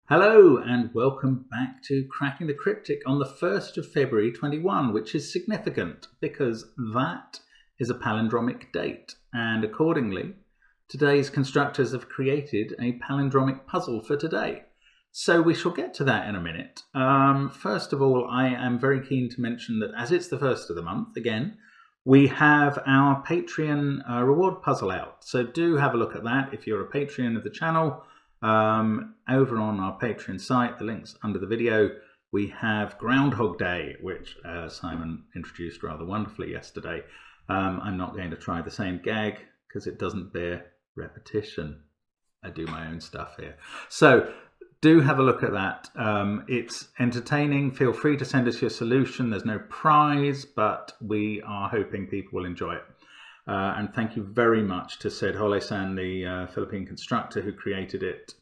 Hello and welcome back to Cracking the Cryptic on the 1st of February 21, which is significant because that is a palindromic date, and accordingly today's constructors have created a palindromic puzzle for today. So we shall get to that in a minute. First of all, I am very keen to mention that as it's the first of the month, again, we have our Patreon reward puzzle out. So do have a look at that if you're a Patreon of the channel. Over on our Patreon site, the link's under the video, we have Groundhog Day, which Simon introduced rather wonderfully yesterday. I'm not going to try the same gag because it doesn't bear repetition. I do my own stuff here. So do have a look at that. It's entertaining. Feel free to send us your solution. There's no prize, but we are hoping people will enjoy it. And thank you very much to Sed Holesan, the Philippine constructor who created it.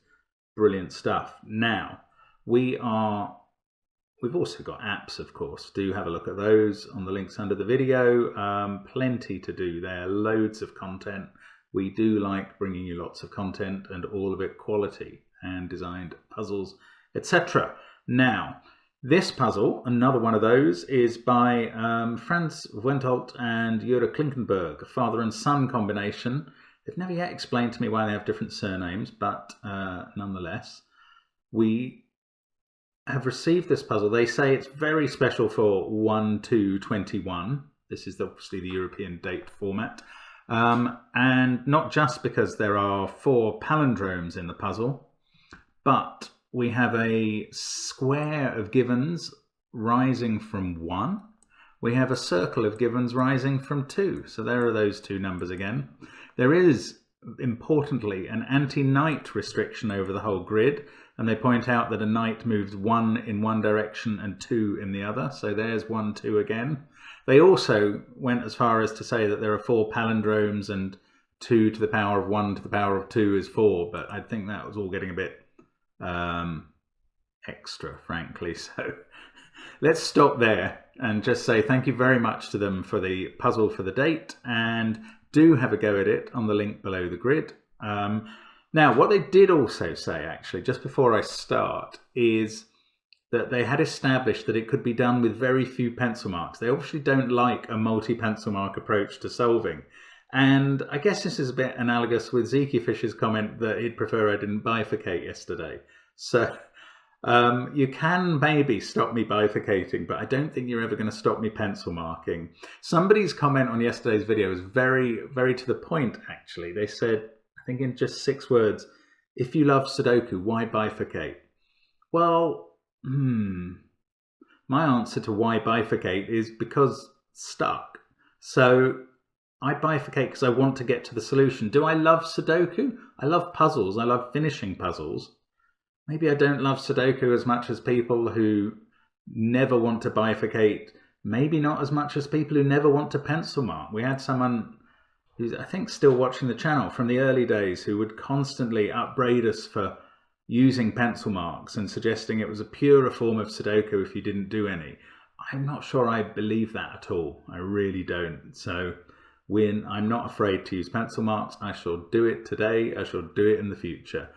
Brilliant stuff. Now, we've also got apps, of course. Do have a look at those on the links under the video. Plenty to do there, loads of content. We do like bringing you lots of content and all of it quality and designed puzzles, etc. Now, this puzzle, another one of those, is by Franz Wendholt and Jura Klinkenberg, a father and son combination. They've never yet explained to me why they have different surnames, but nonetheless, we have received this puzzle. They say it's very special for 1/2/21. This is obviously the European date format. And not just because there are 4 palindromes in the puzzle, but we have a square of givens rising from 1. We have a circle of givens rising from 2. So there are those 2 numbers again. There is, importantly, an anti-knight restriction over the whole grid. And they point out that a knight moves 1 in one direction and 2 in the other. So there's 1, 2 again. They also went as far as to say that there are 4 palindromes and 2 to the power of 1 to the power of 2 is 4. But I think that was all getting a bit extra, frankly. So let's stop there and just say thank you very much to them for the puzzle for the date, and do have a go at it on the link below the grid. Now, what they did also say, actually, just before I start, is that they had established that it could be done with very few pencil marks. They obviously don't like a multi-pencil mark approach to solving. And I guess this is a bit analogous with Zeke Fish's comment that he'd prefer I didn't bifurcate yesterday. So you can maybe stop me bifurcating, but I don't think you're ever going to stop me pencil marking. Somebody's comment on yesterday's video was very, very to the point, actually. They said, I think in just 6 words, if you love Sudoku, why bifurcate? Well, my answer to why bifurcate is because stuck. So I bifurcate because I want to get to the solution. Do I love Sudoku? I love puzzles. I love finishing puzzles. Maybe I don't love Sudoku as much as people who never want to bifurcate. Maybe not as much as people who never want to pencil mark. We had someone who's, I think, still watching the channel from the early days who would constantly upbraid us for using pencil marks and suggesting it was a purer form of Sudoku if you didn't do any. I'm not sure I believe that at all. I really don't. So I'm not afraid to use pencil marks. I shall do it today. I shall do it in the future.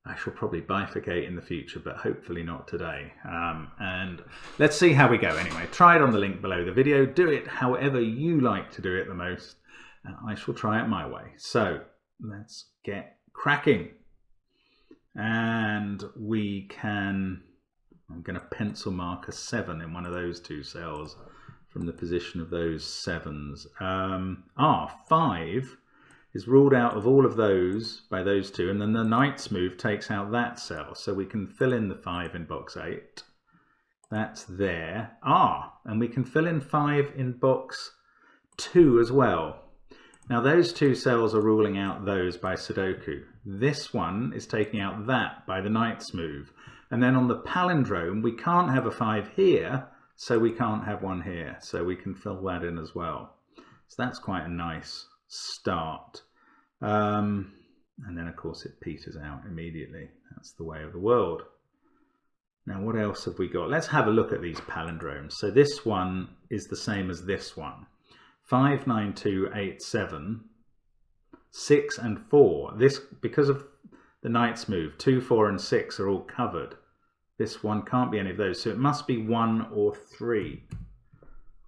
I shall probably bifurcate in the future, but hopefully not today. And let's see how we go anyway. Try it on the link below the video. Do it however you like to do it the most. And I shall try it my way. So let's get cracking. And we can, I'm going to pencil mark a 7 in one of those 2 cells from the position of those 7s. 5 is ruled out of all of those by those 2, and then the knight's move takes out that cell, so we can fill in the 5 in box 8. That's there. And we can fill in 5 in box 2 as well. Now those 2 cells are ruling out those by Sudoku. This one is taking out that by the knight's move. And then on the palindrome, we can't have a 5 here, so we can't have one here. So we can fill that in as well. So that's quite a nice start. And then, of course, it peters out immediately. That's the way of the world. Now, what else have we got? Let's have a look at these palindromes. So this one is the same as this one. 5, 9, 2, 8, 7, 6 and 4. This, because of the knight's move. 2, 4 and 6 are all covered. This one can't be any of those, so it must be 1 or 3.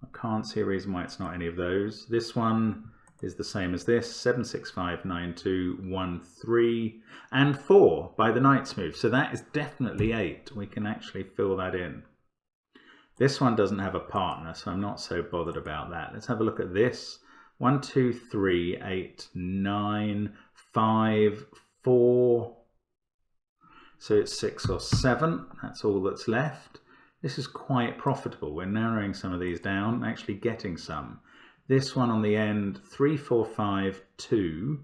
I can't see a reason why it's not any of those. This one is the same as this, 7, 6, 5, 9, 2, 1, 3 and 4 by the knight's move. So that is definitely 8. We can actually fill that in. This one doesn't have a partner, so I'm not so bothered about that. Let's have a look at this. 1, 2, 3, 8, 9, 5, 4. So it's 6 or 7. That's all that's left. This is quite profitable. We're narrowing some of these down, actually getting some. This one on the end, 3, 4, 5, 2,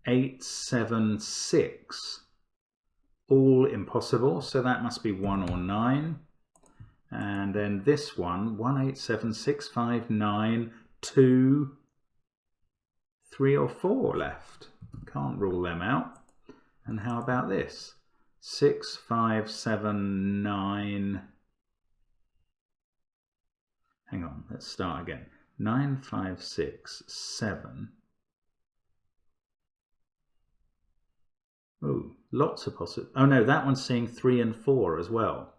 8, 7, 6. All impossible, so that must be 1 or 9. And then this one, 1, 8, 7, 6, 5, 9, 2, 3 or 4 left. Can't rule them out. And how about this? 6, 5, 7, 9. Hang on, let's start again. 9, 5, 6, 7. Oh, lots of possible. Oh no, that one's seeing 3 and 4 as well.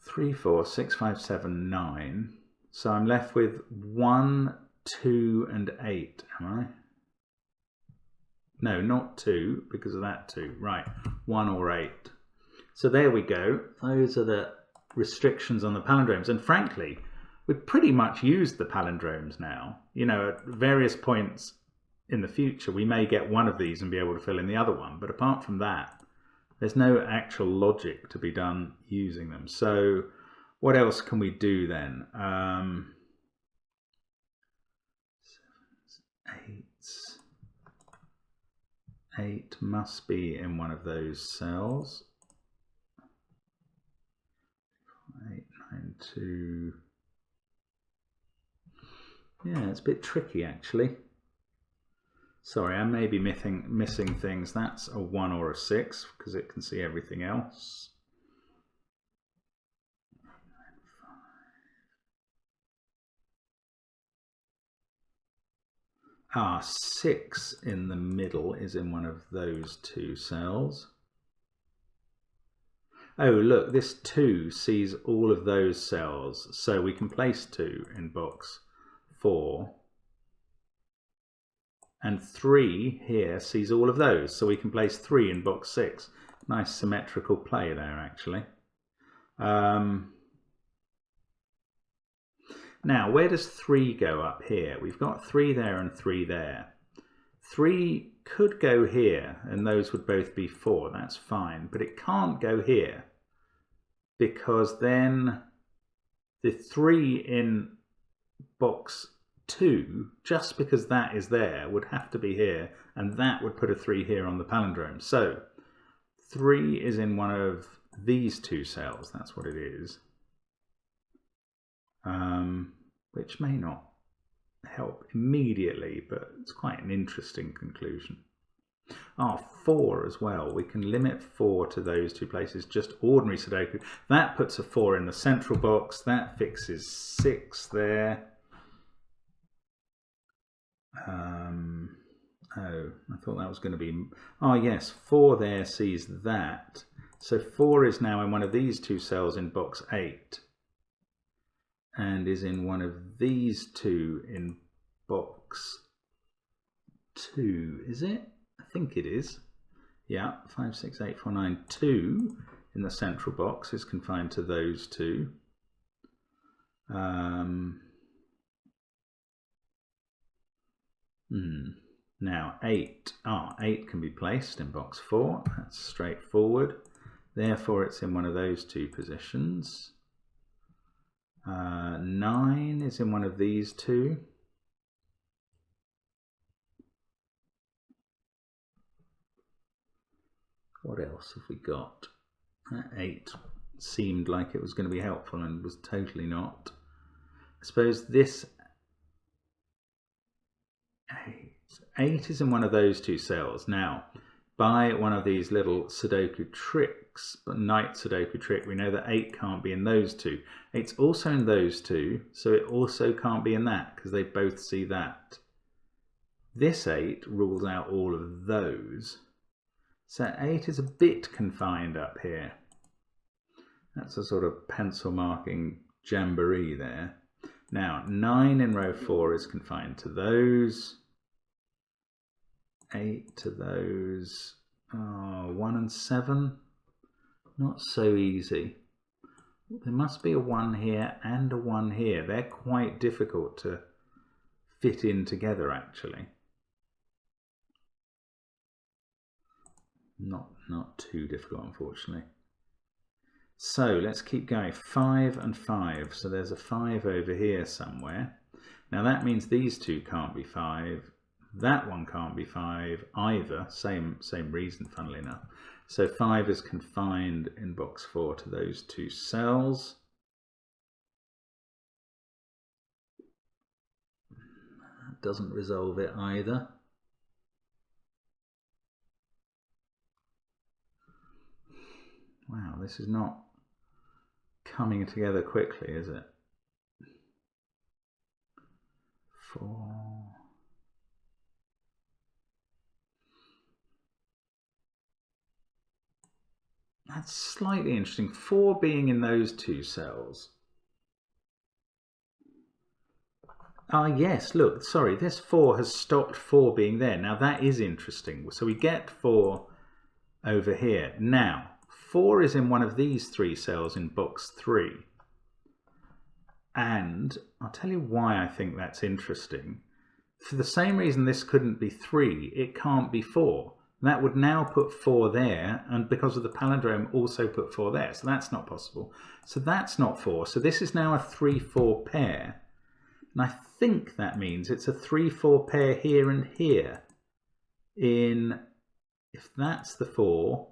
3, 4, 6, 5, 7, 9. So I'm left with 1, 2 and 8, am I? No, not 2 because of that 2. Right, 1 or 8. So there we go. Those are the restrictions on the palindromes. And frankly, we've pretty much used the palindromes now. You know, at various points in the future, we may get one of these and be able to fill in the other one. But apart from that, there's no actual logic to be done using them. So what else can we do then? 8 must be in one of those cells. 8, 9, 2. Yeah, it's a bit tricky actually. Sorry, I may be missing things. That's a 1 or a 6 because it can see everything else. 6 in the middle is in one of those 2 cells. Oh, look, this 2 sees all of those cells. So we can place 2 in box 4. And 3 here sees all of those. So we can place 3 in box 6. Nice symmetrical play there, actually. Now, where does 3 go up here? We've got 3 there and 3 there. 3 could go here, and those would both be 4. That's fine. But it can't go here, because then the 3 in box 2, just because that is there, would have to be here, and that would put a 3 here on the palindrome. So 3 is in one of these 2 cells. That's what it is. Which may not help immediately, but it's quite an interesting conclusion. 4 as well. We can limit 4 to those 2 places, just ordinary Sudoku. That puts a 4 in the central box. That fixes 6 there. Oh, I thought that was going to be... Oh yes, 4 there sees that. So 4 is now in one of these 2 cells in box 8. And is in one of these 2 in box 2, is it? I think it is. Yeah, 5, 6, 8, 4, 9, 2 in the central box is confined to those 2. Now 8. 8 can be placed in box 4. That's straightforward. Therefore, it's in one of those 2 positions. 9 is in one of these 2. What else have we got? 8 seemed like it was going to be helpful and was totally not. I suppose this 8 is in one of those 2 cells. Now, by one of these little Sudoku tricks, but night Sudoku trick, we know that 8 can't be in those 2. 8's also in those 2, so it also can't be in that, because they both see that. This 8 rules out all of those. So 8 is a bit confined up here. That's a sort of pencil marking jamboree there. Now 9 in row 4 is confined to those. 8 to those. 1 and 7. Not so easy. There must be a 1 here and a 1 here. They're quite difficult to fit in together, actually. Not too difficult, unfortunately. So let's keep going. 5 and 5. So there's a 5 over here somewhere. Now that means these two can't be 5. That one can't be 5 either. Same reason, funnily enough. So 5 is confined in box 4 to those two cells. That doesn't resolve it either. Wow, this is not coming together quickly, is it? 4. That's slightly interesting. 4 being in those two cells. Ah, yes, look, sorry, this 4 has stopped 4 being there. Now that is interesting. So we get 4 over here. Now, 4 is in one of these 3 cells in box 3. And I'll tell you why I think that's interesting. For the same reason this couldn't be 3, it can't be 4. That would now put 4 there, and because of the palindrome also put 4 there. So that's not possible. So that's not 4. So this is now a 3-4 pair. And I think that means it's a 3-4 pair here and here. If that's the 4,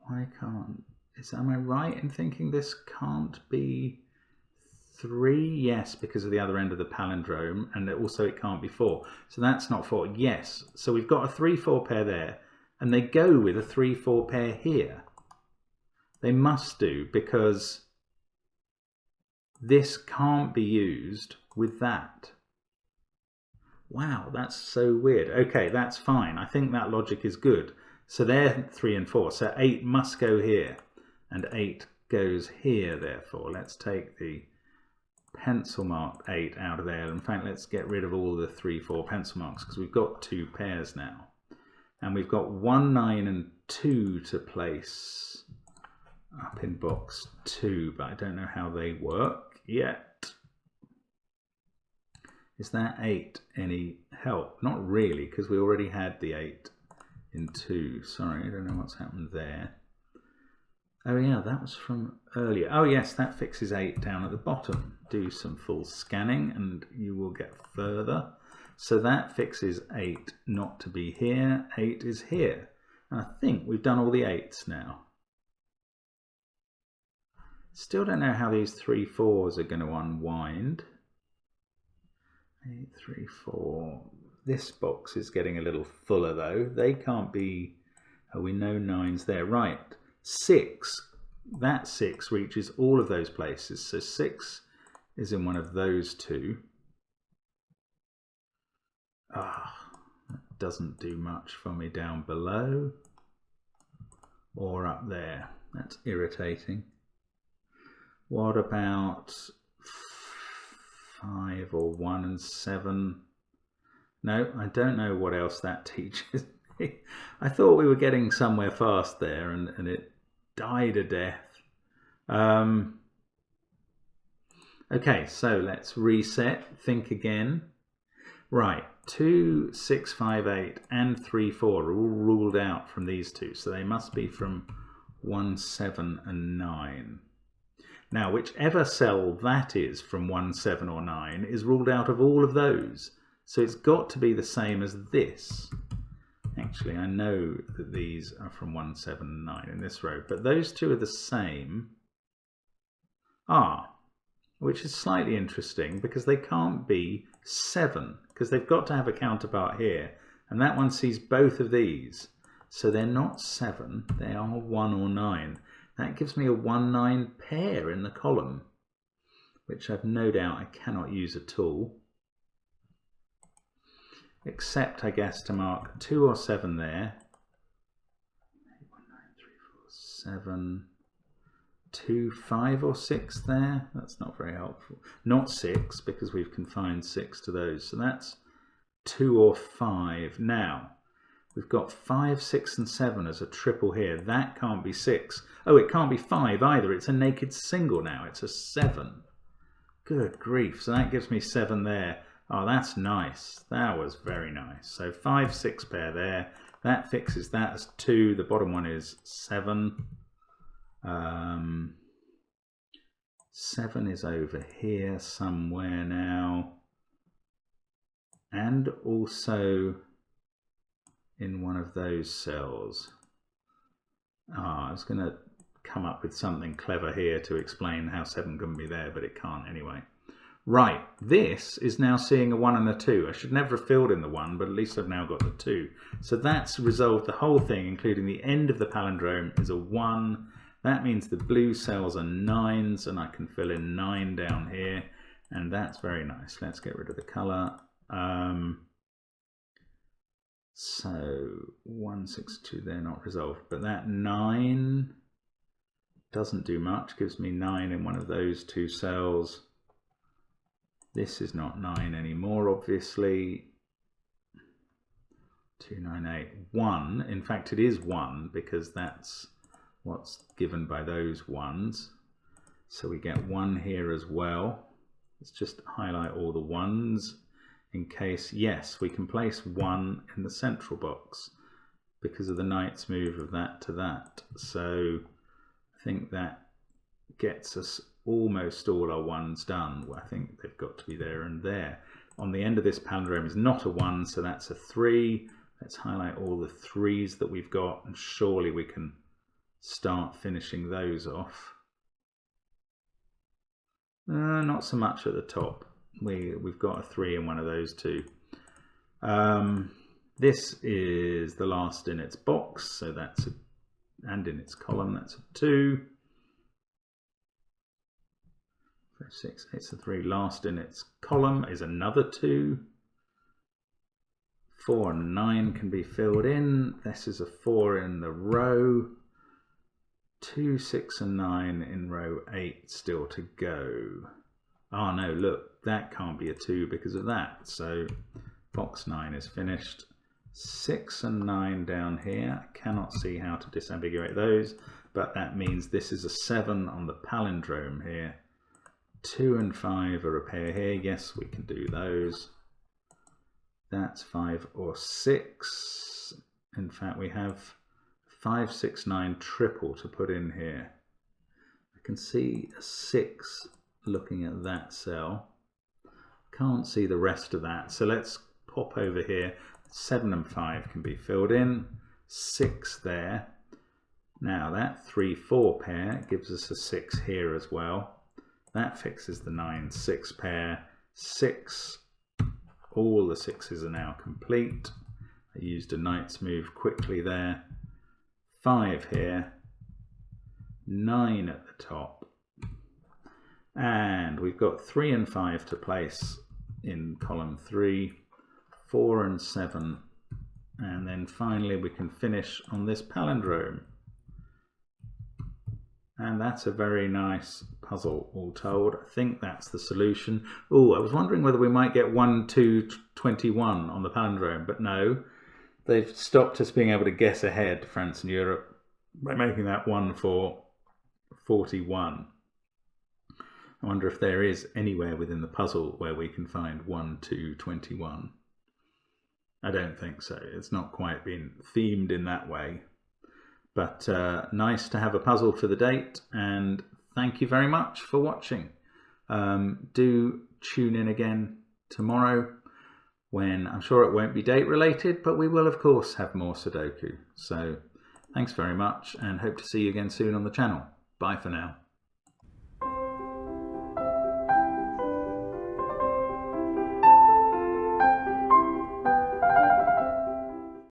why can't, am I right in thinking this can't be 3? Yes, because of the other end of the palindrome, and also it can't be 4. So that's not 4. Yes, so we've got a 3-4 pair there, and they go with a 3-4 pair here. They must do, because this can't be used with that. Wow, that's so weird. Okay, that's fine. I think that logic is good. So they're 3 and 4. So 8 must go here, and 8 goes here, therefore. Let's take the pencil marked 8 out of there. In fact, let's get rid of all the 3-4 pencil marks, because we've got 2 pairs now. And we've got 1, 9 and 2 to place up in box 2, but I don't know how they work yet. Is that 8 any help? Not really, because we already had the 8 in 2. Sorry, I don't know what's happened there. Oh yeah, that was from earlier. Oh yes, that fixes 8 down at the bottom. Do some full scanning and you will get further. So that fixes 8 not to be here. 8 is here. And I think we've done all the 8s now. Still don't know how these 3-4s are going to unwind. 8, 3, 4. This box is getting a little fuller though. They can't be, oh, we know 9's there. Right, 6. That 6 reaches all of those places. So 6 is in one of those two. Ah, that doesn't do much for me down below or up there. That's irritating. What about 5 or 1 and 7? No, I don't know what else that teaches me. I thought we were getting somewhere fast there, and it died a death. Okay, so let's reset, think again. Right, 2, 6, 5, 8 and 3, 4 are all ruled out from these two, so they must be from 1, 7 and 9. Now, whichever cell that is from 1, 7 or 9 is ruled out of all of those. So it's got to be the same as this. Actually, I know that these are from 1, 7 and 9 in this row, but those two are the same. Which is slightly interesting because they can't be 7 because they've got to have a counterpart here. And that one sees both of these. So they're not 7, they are 1 or 9. That gives me a 1-9 pair in the column, which I've no doubt I cannot use at all. except I guess to mark 2 or 7 there. 8, 1, 9, 3, 4, 7, 2, 5 or 6 there. That's not very helpful. Not 6 because we've confined 6 to those. So that's 2 or 5. Now we've got 5, 6 and 7 as a triple here. That can't be 6. Oh, it can't be 5 either. It's a naked single now. It's a 7. Good grief. So that gives me 7 there. Oh, that's nice. That was very nice. So 5, 6 pair there. That fixes that as 2. The bottom one is 7. 7 is over here somewhere now. And also in one of those cells. I was going to come up with something clever here to explain how 7 can be there, but it can't anyway. Right, this is now seeing a 1 and a 2. I should never have filled in the 1, but at least I've now got the 2. So that's resolved the whole thing, including the end of the palindrome is a 1. That means the blue cells are 9s, and I can fill in 9 down here, and that's very nice. Let's get rid of the colour. So 1, 6, 2, they're not resolved, but that 9 doesn't do much, gives me 9 in one of those 2 cells. This is not 9 anymore, obviously. 2, 9, 8, 1. In fact, it is 1 because that's what's given by those 1s. So we get 1 here as well. Let's just highlight all the 1s in case, yes, we can place 1 in the central box because of the knight's move of that to that. So I think that gets us almost all our 1s done. Well, I think they've got to be there and there. On the end of this palindrome is not a 1, so that's a 3. Let's highlight all the 3s that we've got, and surely we can start finishing those off. Not so much at the top. We've got a 3 in one of those 2. This is the last in its box, so that's and in its column, that's a 2. 5, 6, 8, so 3. Last in its column is another 2. 4 and 9 can be filled in. This is a 4 in the row. 2, 6 and 9 in row 8 still to go. Oh no, look, that can't be a 2 because of that. So box 9 is finished. 6 and 9 down here. I cannot see how to disambiguate those, but that means this is a 7 on the palindrome here. 2 and 5 are a pair here. Yes, we can do those. That's 5 or 6. In fact, we have 5, 6, 9 triple to put in here. I can see a 6 looking at that cell. Can't see the rest of that. So let's pop over here. 7 and 5 can be filled in. 6 there. Now that 3, 4 pair gives us a 6 here as well. That fixes the 9, 6 pair. 6. All the 6s are now complete. I used a knight's move quickly there. 5 here. 9 at the top. And we've got 3 and 5 to place in column 3. 4 and 7. And then finally we can finish on this palindrome. And that's a very nice puzzle, all told. I think that's the solution. Oh, I was wondering whether we might get 1, 2, 21 on the palindrome, but no. They've stopped us being able to guess ahead, France and Europe, by making that 1 for 41. I wonder if there is anywhere within the puzzle where we can find 1, 2, 21. I don't think so. It's not quite been themed in that way. But nice to have a puzzle for the date, and thank you very much for watching. Do tune in again tomorrow when I'm sure it won't be date related, but we will of course have more Sudoku. So thanks very much and hope to see you again soon on the channel. Bye for now.